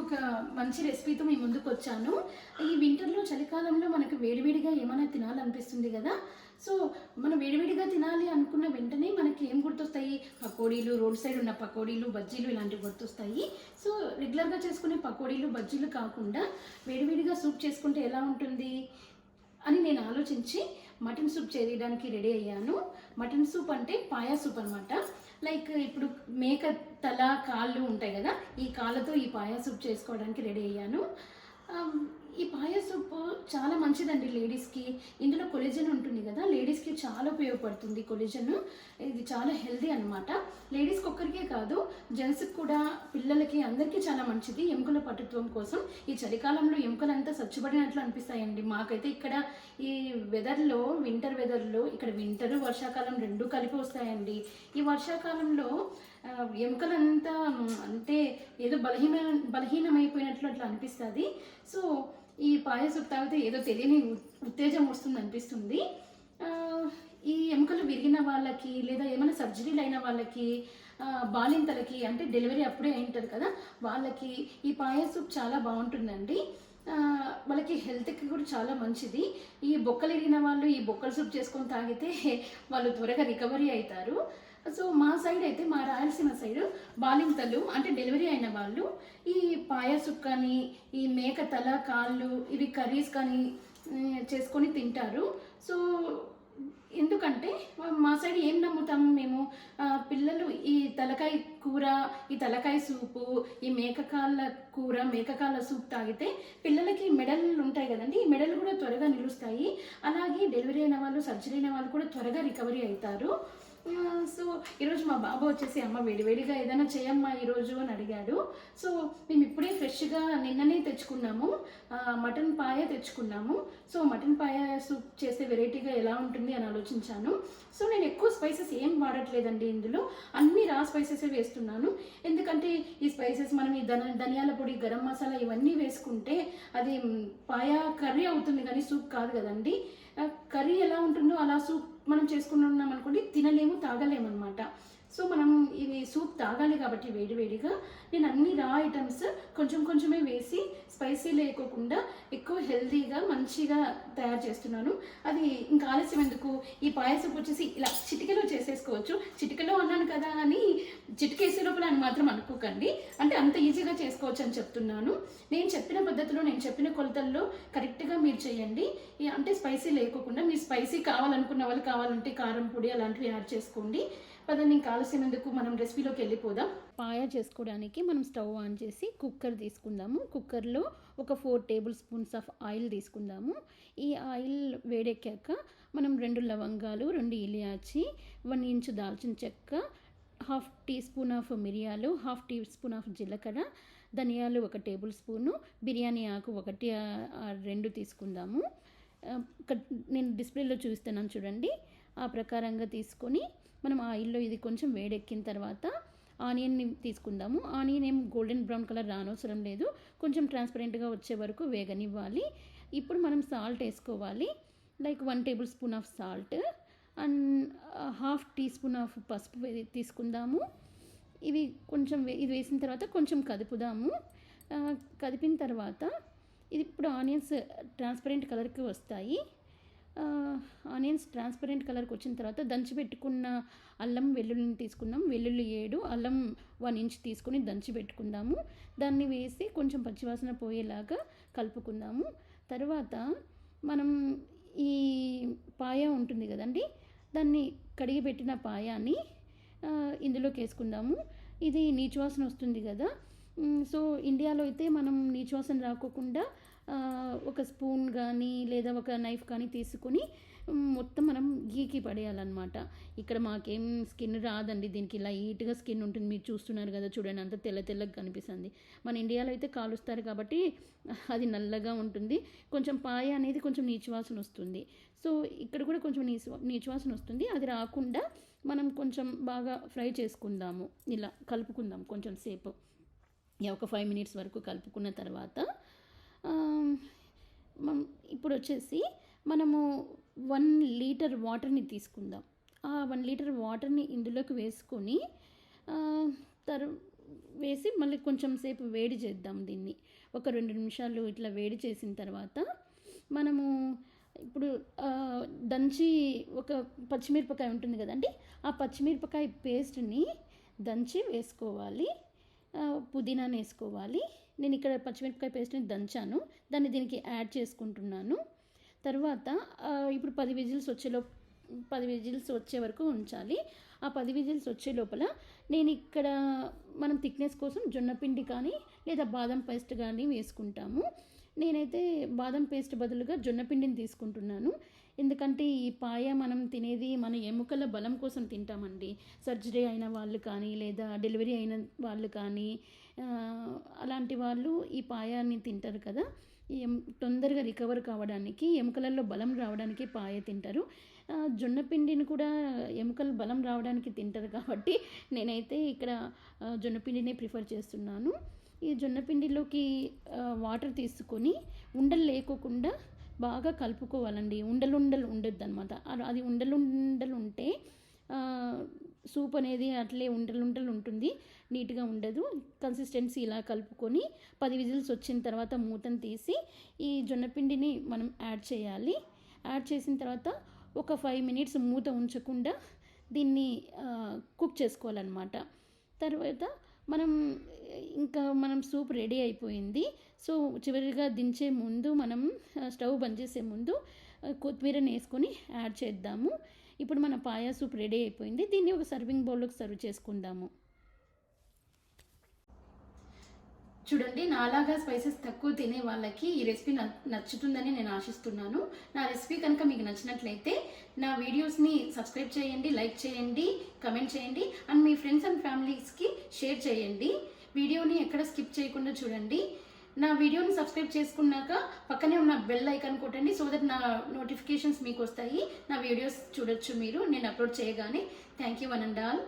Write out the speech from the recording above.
ఒక మంచి రెసిపీతో మీ ముందుకు వచ్చాను. ఈ వింటర్‌లో చలికాలంలో మనకు వేడివేడిగా ఏమైనా తినాలనిపిస్తుంది గదా! సో, మనం వేడివేడిగా తినాలి అనుకున్న వెంటనే మనకి ఏం గుర్తొస్తాయి? పకోడీలు, రోడ్ సైడ్ ఉన్న పకోడీలు, బజ్జీలు ఇలాంటివి గుర్తొస్తాయి. సో, రెగ్యులర్‌గా చేసుకునే పకోడీలు, బజ్జీలు కాకుండా వేడివేడిగా సూప్ చేసుకుంటే ఎలా ఉంటుంది అని నేను ఆలోచించి మటన్ సూప్ చేయడానికి రెడీ అయ్యాను. మటన్ సూప్ అంటే పాయా సూప్ అనమాట. లైక్ ఇప్పుడు మేక తల, కాళ్ళు ఉంటాయి కదా, ఈ కాళ్ళతో ఈ పాయా సూప్ చేసుకోవడానికి రెడీ అయ్యాను. ఈ పాయా సూప్ చాలా మంచిదండి లేడీస్కి. ఇందులో కొలెజన్ ఉంటుంది కదా, లేడీస్కి చాలా ఉపయోగపడుతుంది కొలెజన్. ఇది చాలా హెల్దీ అనమాట. లేడీస్కి ఒక్కరికే కాదు, జెంట్స్కి కూడా, పిల్లలకి, అందరికీ చాలా మంచిది ఎముకల పటుత్వం కోసం. ఈ చలికాలంలో ఎముకలంతా స్వచ్ఛపడినట్లు అనిపిస్తాయండి. మాకైతే ఇక్కడ ఈ వెదర్లో, వింటర్ వెదర్లో, ఇక్కడ వింటర్ వర్షాకాలం రెండూ కలిపి వస్తాయండి. ఈ వర్షాకాలంలో ఎముకలంతా అంటే ఏదో బలహీనమైపోయినట్లు అట్లా అనిపిస్తుంది. సో ఈ పాయసం తాగితే ఏదో తెలియని ఉత్తేజం వస్తుంది అనిపిస్తుంది. ఈ ఎముకలు విరిగిన వాళ్ళకి, లేదా ఏమైనా సర్జరీలు అయిన వాళ్ళకి, బాలింతలకి అంటే డెలివరీ అప్పుడే అయింటారు కదా, వాళ్ళకి ఈ పాయా సూప్ చాలా బాగుంటుందండి. వాళ్ళకి హెల్త్కి కూడా చాలా మంచిది. ఈ బొక్కలు ఇరిగిన వాళ్ళు ఈ బొక్కల సూప్ చేసుకొని తాగితే వాళ్ళు త్వరగా రికవరీ అవుతారు. సో మా సైడ్ అయితే, మా రాయలసీమ సైడ్ బాలింతలు అంటే డెలివరీ అయిన వాళ్ళు ఈ పాయా సూప్ కానీ, ఈ మేక తల, కాళ్ళు, ఇవి కర్రీస్ కానీ చేసుకొని తింటారు. సో ఎందుకంటే మా సైడ్ ఏం నమ్ముతాము మేము, పిల్లలు ఈ తలకాయ కూర, ఈ తలకాయ సూపు, ఈ మేకకాళ్ళ కూర, మేకకాళ్ళ సూప్ తాగితే పిల్లలకి మెడలు ఉంటాయి కదండి, ఈ మెడలు కూడా త్వరగా నిలుస్తాయి. అలాగే డెలివరీ అయిన వాళ్ళు, సర్జరీ అయిన వాళ్ళు కూడా త్వరగా రికవరీ అవుతారు. సో ఈరోజు మా బాబు వచ్చేసి, అమ్మ వేడివేడిగా ఏదైనా చేయమ్మా ఈరోజు అని అడిగాడు. సో మేము ఇప్పుడే ఫ్రెష్గా నిన్ననే తెచ్చుకున్నాము, మటన్ పాయ తెచ్చుకున్నాము. సో మటన్ పాయ సూప్ చేస్తే వెరైటీగా ఎలా ఉంటుంది అని ఆలోచించాను. సో నేను ఎక్కువ స్పైసెస్ ఏం వాడట్లేదండి, ఇందులో అన్ని రా స్పైసెస్ వేస్తున్నాను. ఎందుకంటే ఈ స్పైసెస్ మనం ఈ ధనియాల పొడి, గరం మసాలా ఇవన్నీ వేసుకుంటే అది పాయ కర్రీ అవుతుంది కానీ సూప్ కాదు కదండి. కర్రీ ఎలా ఉంటుందో అలా సూప్ మనం చేసుకున్నాం అనుకోండి, తినలేము, తాగలేము అనమాట. సో మనం ఇవి సూప్ తాగాలి కాబట్టి వేడివేడిగా నేను అన్ని రా ఐటమ్స్ కొంచెం కొంచెమే వేసి, స్పైసీ లేకోకుండా ఎక్కువ హెల్తీగా మంచిగా తయారు చేస్తున్నాను. అది ఇంకా ఆలస్యం ఎందుకు, ఈ పాయసం వచ్చేసి ఇలా చిటికెలో చేసేసుకోవచ్చు. చిటికెలో అన్నాను కదా అని చిటికేసే లోపల అని మాత్రం అనుకోకండి, అంటే అంత ఈజీగా చేసుకోవచ్చు అని చెప్తున్నాను. నేను చెప్పిన పద్ధతిలో, నేను చెప్పిన కొలతల్లో కరెక్ట్గా మీరు చేయండి. అంటే స్పైసీ లేకోకుండా, మీరు స్పైసీ కావాలనుకున్న వాళ్ళు కావాలంటే కారం పొడి అలాంటివి యాడ్ చేసుకోండి. పదండి ఇంకా ఆలస్యం ఎందుకు, మనం రెసిపీలోకి వెళ్ళిపోదాం. పాయా చేసుకోవడానికి మనం స్టవ్ ఆన్ చేసి కుక్కర్ తీసుకుందాము. కుక్కర్లో ఒక 4 టేబుల్ స్పూన్స్ ఆఫ్ ఆయిల్ తీసుకుందాము. ఈ ఆయిల్ వేడెక్కాక మనం 2 లవంగాలు, 2 ఇలాచి, 1 ఇంచు దాల్చిన చెక్క, 1/2 టీ స్పూన్ ఆఫ్ మిరియాలు, 1/2 టీ స్పూన్ ఆఫ్ జీలకర్ర, ధనియాలు 1 టేబుల్ స్పూను, బిర్యానీ ఆకు 1 2 తీసుకుందాము. నేను డిస్ప్లేలో చూస్తున్నాను చూడండి, ఆ ప్రకారంగా తీసుకొని మనం ఆయిల్లో ఇది కొంచెం వేడెక్కిన తర్వాత ఆనియన్ని తీసుకుందాము. ఆనియన్ ఏం గోల్డెన్ బ్రౌన్ కలర్ రానవసరం లేదు, కొంచెం ట్రాన్స్పరెంట్గా వచ్చే వరకు వేగనివ్వాలి. ఇప్పుడు మనం సాల్ట్ వేసుకోవాలి. Like 1 tablespoon of salt and 1/2 teaspoon of పసుపు తీసుకుందాము. ఇవి కొంచెం ఇది వేసిన తర్వాత కొంచెం కదుపుదాము. కదిపిన తర్వాత ఇది ఇప్పుడు ఆనియన్స్ ట్రాన్స్పరెంట్ కలర్కి వస్తాయి. ఆనియన్స్ ట్రాన్స్పరెంట్ కలర్కి వచ్చిన తర్వాత దంచి పెట్టుకున్న అల్లం వెల్లుల్లిని తీసుకుందాం. వెల్లుల్లి 7, అల్లం 1 ఇంచ్ తీసుకొని దంచి పెట్టుకుందాము. దాన్ని వేసి కొంచెం పచ్చివాసన పోయేలాగా కలుపుకుందాము. తర్వాత మనం ఈ పాయ ఉంటుంది కదండి, దాన్ని కడిగి పెట్టిన పాయాన్ని ఇందులోకి వేసుకుందాము. ఇది నీచువాసన వస్తుంది కదా. సో ఇండియాలో అయితే మనం నీచువాసన రాకోకుండా ఒక స్పూన్ కానీ లేదా ఒక నైఫ్ కానీ తీసుకొని మొత్తం మనం గీకి పడేయాలన్నమాట. ఇక్కడ మాకేం స్కిన్ రాదండి, దీనికి ఇలా హీట్గా స్కిన్ ఉంటుంది. మీరు చూస్తున్నారు కదా, చూడండి అంత తెల్లగా కనిపిస్తుంది. మన ఇండియాలో అయితే కాలుస్తారు కాబట్టి అది నల్లగా ఉంటుంది. కొంచెం పాయ అనేది కొంచెం నీచువాసన వస్తుంది. సో ఇక్కడ కూడా కొంచెం నీచువాసన వస్తుంది. అది రాకుండా మనం కొంచెం బాగా ఫ్రై చేసుకుందాము. ఇలా కలుపుకుందాం కొంచెం సేపు, ఒక 5 మినిట్స్ వరకు కలుపుకున్న తర్వాత ఇప్పుడు వచ్చేసి మనము 1 లీటర్ వాటర్ని తీసుకుందాం. ఆ 1 లీటర్ వాటర్ని ఇందులోకి వేసుకొని వేసి మళ్ళీ కొంచెం సేపు వేడి చేద్దాం దీన్ని. ఒక 2 నిమిషాలు ఇట్లా వేడి చేసిన తర్వాత మనము ఇప్పుడు దంచి ఒక పచ్చిమిరపకాయ ఉంటుంది కదండి, ఆ పచ్చిమిరపకాయ పేస్ట్ని దంచి వేసుకోవాలి. పుదీనాని వేసుకోవాలి. నేను ఇక్కడ పచ్చిమిరపకాయ పేస్ట్ని దంచాను, దాన్ని దీనికి యాడ్ చేసుకుంటున్నాను. తర్వాత ఇప్పుడు 10 విజిల్స్ వచ్చే వరకు ఉంచాలి. ఆ 10 విజిల్స్ వచ్చే లోపల నేను ఇక్కడ మనం థిక్నెస్ కోసం జొన్నపిండి కానీ లేదా బాదం పేస్ట్ కానీ వేసుకుంటాము. నేనైతే బాదం పేస్ట్ బదులుగా జొన్నపిండిని తీసుకుంటున్నాను. ఎందుకంటే ఈ పాయ మనం తినేది మన ఎముకల బలం కోసం తింటామండి. సర్జరీ అయిన వాళ్ళు కానీ లేదా డెలివరీ అయిన వాళ్ళు కానీ అలాంటి వాళ్ళు ఈ పాయాన్ని తింటారు కదా. తొందరగా రికవర్ కావడానికి, ఎముకలలో బలం రావడానికి పాయ తింటారు. జొన్నపిండిని కూడా ఎముకల బలం రావడానికి తింటారు కాబట్టి నేనైతే ఇక్కడ జొన్నపిండినే ప్రిఫర్ చేస్తున్నాను. ఈ జొన్నపిండిలోకి వాటర్ తీసుకొని ఉండలు లేకోకుండా బాగా కలుపుకోవాలండి. ఉండలు ఉండొద్దు అనమాట. అది ఉండలు ఉంటే సూప్ అనేది అట్లే ఉండలు ఉంటుంది, నీట్గా ఉండదు. కన్సిస్టెన్సీ ఇలా కలుపుకొని 10 విజిల్స్ వచ్చిన తర్వాత మూతను తీసి ఈ జొన్నపిండిని మనం యాడ్ చేయాలి. యాడ్ చేసిన తర్వాత ఒక 5 మినిట్స్ మూత ఉంచకుండా దీన్ని కుక్ చేసుకోవాలన్నమాట. తర్వాత మనం సూప్ రెడీ అయిపోయింది. సో చివరిగా దించే ముందు మనం స్టవ్ బంద్ చేసే ముందు కొత్తిమీరని వేసుకొని యాడ్ చేద్దాము. ఇప్పుడు మన పాయా సూప్ రెడీ అయిపోయింది. దీన్ని ఒక సర్వింగ్ బౌల్లోకి సర్వ్ చేసుకుందాము. చూడండి, నాలాగా స్పైసెస్ తక్కువ తినే వాళ్ళకి ఈ రెసిపీ నచ్చుతుందని నేను ఆశిస్తున్నాను. నా రెసిపీ కనుక మీకు నచ్చినట్లయితే నా వీడియోస్ని సబ్స్క్రైబ్ చేయండి, లైక్ చేయండి, కమెంట్ చేయండి అండ్ మీ ఫ్రెండ్స్ అండ్ ఫ్యామిలీస్కి షేర్ చేయండి. వీడియోని ఎక్కడ స్కిప్ చేయకుండా చూడండి. నా వీడియోని సబ్స్క్రైబ్ చేసుకున్నాక పక్కనే ఉన్న బెల్ ఐకాన్ కొట్టండి. సో దట్ నా నోటిఫికేషన్స్ మీకు వస్తాయి. నా వీడియోస్ చూడొచ్చు మీరు నేను అప్లోడ్ చేయగానే. Thank you one and all.